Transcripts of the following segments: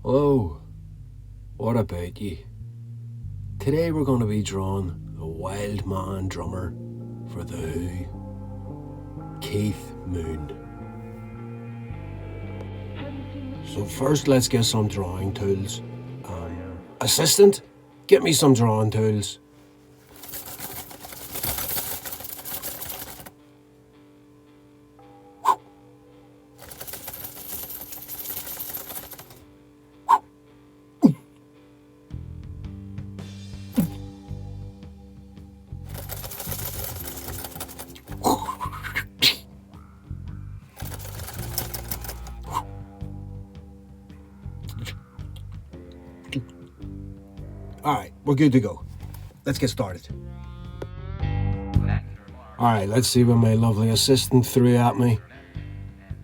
Hello, what about you? Today we're going to be drawing the wild man drummer for The Who, Keith Moon. So first let's get some drawing tools. Assistant, get me some drawing tools. Alright, we're good to go. Let's get started. Alright, let's see what my lovely assistant threw at me.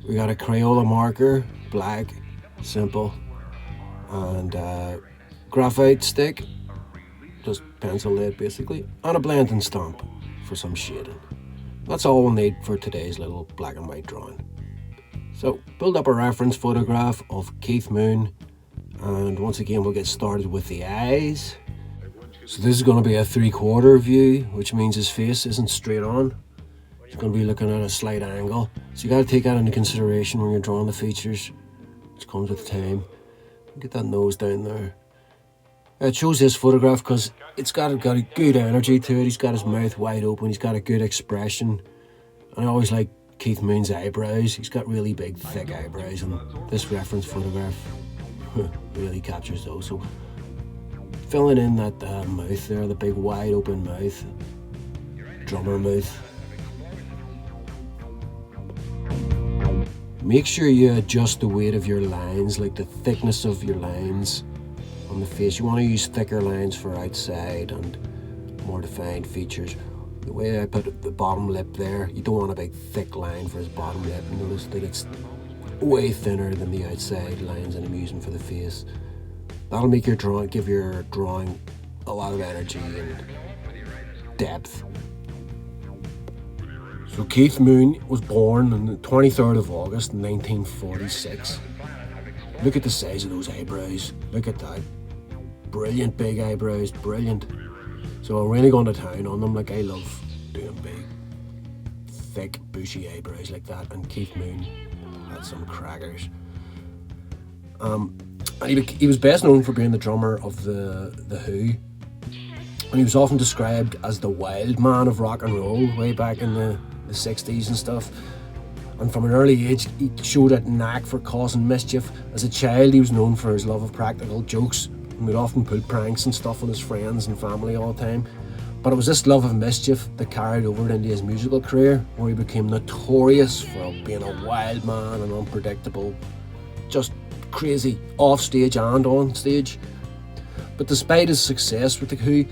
We got a Crayola marker, black, simple, and graphite stick, just pencil lead basically, and a blending stamp for some shading. That's all we'll need for today's little black and white drawing. So, build up a reference photograph of Keith Moon, and once again we'll get started with the eyes. So this is going to be a 3/4 view, which means his face isn't straight on. He's going to be looking at a slight angle. So you got to take that into consideration when you're drawing the features, which comes with time. Get that nose down there. It shows this photograph because it's got a good energy to it. He's got his mouth wide open. He's got a good expression. And I always like Keith Moon's eyebrows. He's got really big, thick eyebrows, and this reference photograph really captures those. So filling in that mouth there, the big wide open mouth, drummer mouth. Make sure you adjust the weight of your lines, like the thickness of your lines on the face. You want to use thicker lines for outside and more defined features. The way I put the bottom lip there, you don't want a big thick line for his bottom lip. Notice that it's way thinner than the outside lines that I'm using for the face. That'll make your drawing, give your drawing a lot of energy and depth. So Keith Moon was born on the 23rd of August 1946. Look at the size of those eyebrows. Look at that. Brilliant big eyebrows, brilliant. So I'm really going to town on them. Like, I love doing big, thick, bushy eyebrows like that. And Keith Moon had some crackers. And he was best known for being the drummer of the Who. And he was often described as the wild man of rock and roll way back in the 60s and stuff. And from an early age, he showed a knack for causing mischief. As a child, he was known for his love of practical jokes and would often pull pranks and stuff on his friends and family all the time. But it was this love of mischief that carried over into his musical career, where he became notorious for being a wild man and unpredictable, just crazy off stage and on stage. But despite his success with the Who,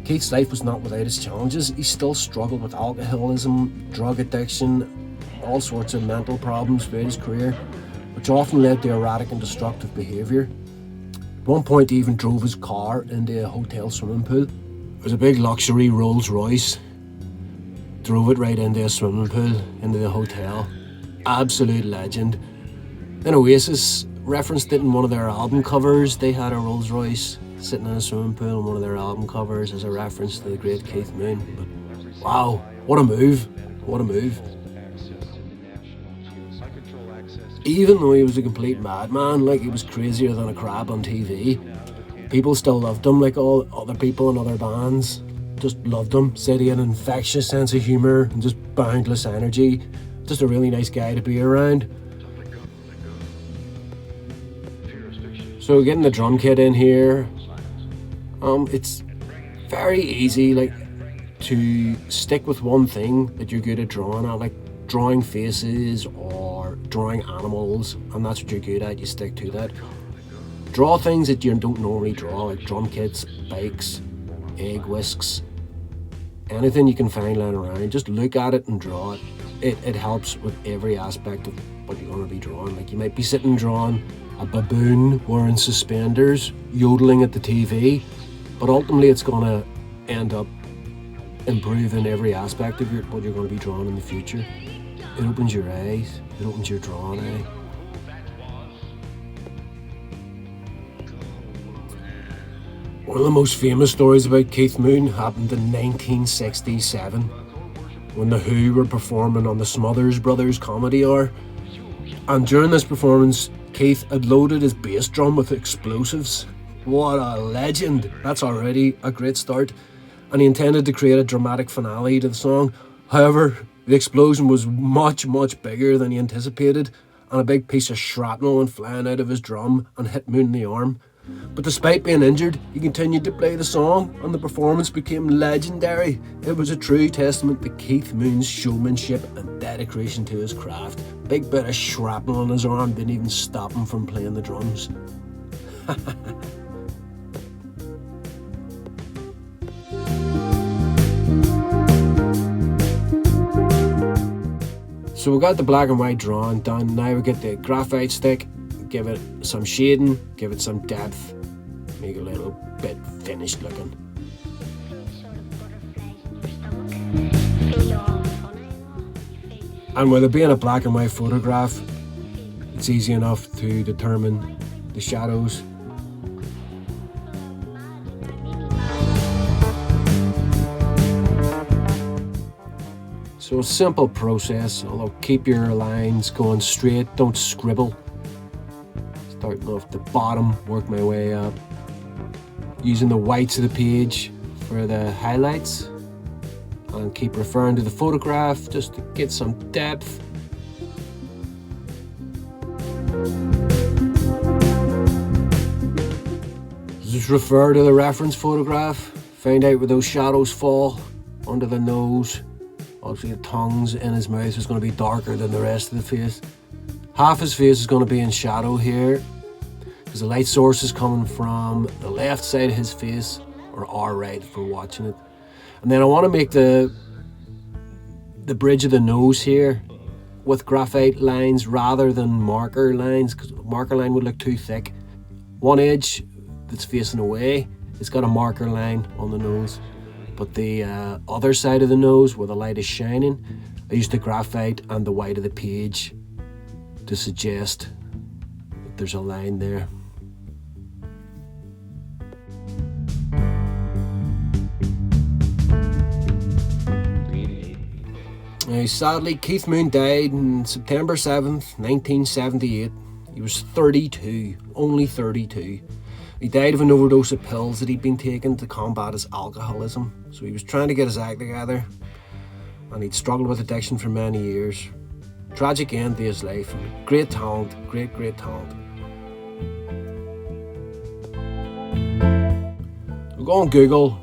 Keith's life was not without its challenges. He still struggled with alcoholism, drug addiction, all sorts of mental problems throughout his career, which often led to erratic and destructive behaviour. At one point he even drove his car into a hotel swimming pool. It was a big luxury Rolls Royce. Drove it right into a swimming pool, into the hotel. Absolute legend. Then Oasis referenced it in one of their album covers. They had a Rolls Royce sitting in a swimming pool in one of their album covers as a reference to the great Keith Moon. But wow, what a move. What a move. Even though he was a complete madman, like he was crazier than a crab on TV, people still loved him, like all other people in other bands. Just loved him. Said he had an infectious sense of humour and just boundless energy. Just a really nice guy to be around. So getting the drum kit in here, it's very easy, like, to stick with one thing that you're good at drawing at, like drawing faces or drawing animals, and that's what you're good at. You stick to that. Draw things that you don't normally draw, like drum kits, bikes, egg whisks, anything you can find lying around. Just look at it and draw it. It helps with every aspect of what you're going to be drawing. Like, you might be sitting drawing a baboon wearing suspenders, yodeling at the TV, but ultimately it's going to end up improving every aspect of what you're going to be drawing in the future. It opens your eyes, it opens your drawing eye. One of the most famous stories about Keith Moon happened in 1967 when The Who were performing on the Smothers Brothers Comedy Hour. And during this performance, Keith had loaded his bass drum with explosives. What a legend! That's already a great start. And he intended to create a dramatic finale to the song. However, the explosion was much, much bigger than he anticipated, and a big piece of shrapnel went flying out of his drum and hit Moon in the arm. But despite being injured, he continued to play the song, and the performance became legendary. It was a true testament to Keith Moon's showmanship and dedication to his craft. Big bit of shrapnel on his arm didn't even stop him from playing the drums. So we got the black and white drawing done. Now we get the graphite stick, give it some shading, give it some depth, make it a little bit finished looking. And with it being a black and white photograph, it's easy enough to determine the shadows. So a simple process, although keep your lines going straight, don't scribble. Starting off the bottom, work my way up. Using the whites of the page for the highlights. And keep referring to the photograph just to get some depth. Just refer to the reference photograph. Find out where those shadows fall under the nose. Obviously the tongues in his mouth is going to be darker than the rest of the face. Half his face is going to be in shadow here because the light source is coming from the left side of his face, or our right if we're watching it. And then I want to make the bridge of the nose here with graphite lines rather than marker lines, because marker line would look too thick. One edge that's facing away, it's got a marker line on the nose. But the other side of the nose where the light is shining, I used the graphite and the white of the page to suggest that there's a line there. Now, sadly, Keith Moon died on September 7th, 1978. He was 32, only 32. He died of an overdose of pills that he'd been taking to combat his alcoholism. So he was trying to get his act together, and he'd struggled with addiction for many years. Tragic end to his life. Great talent, great talent. So go on Google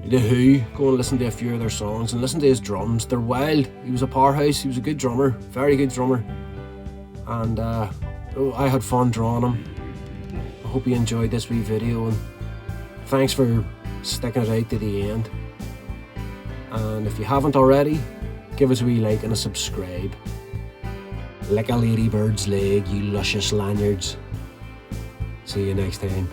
The Who, go and listen to a few of their songs and listen to his drums. They're wild. He was a powerhouse, he was a good drummer, very good drummer. And I had fun drawing him. Hope you enjoyed this wee video, and thanks for sticking it out to the end. And if you haven't already, give us a wee like and a subscribe. Lick a ladybird's leg, you luscious lanyards. See you next time.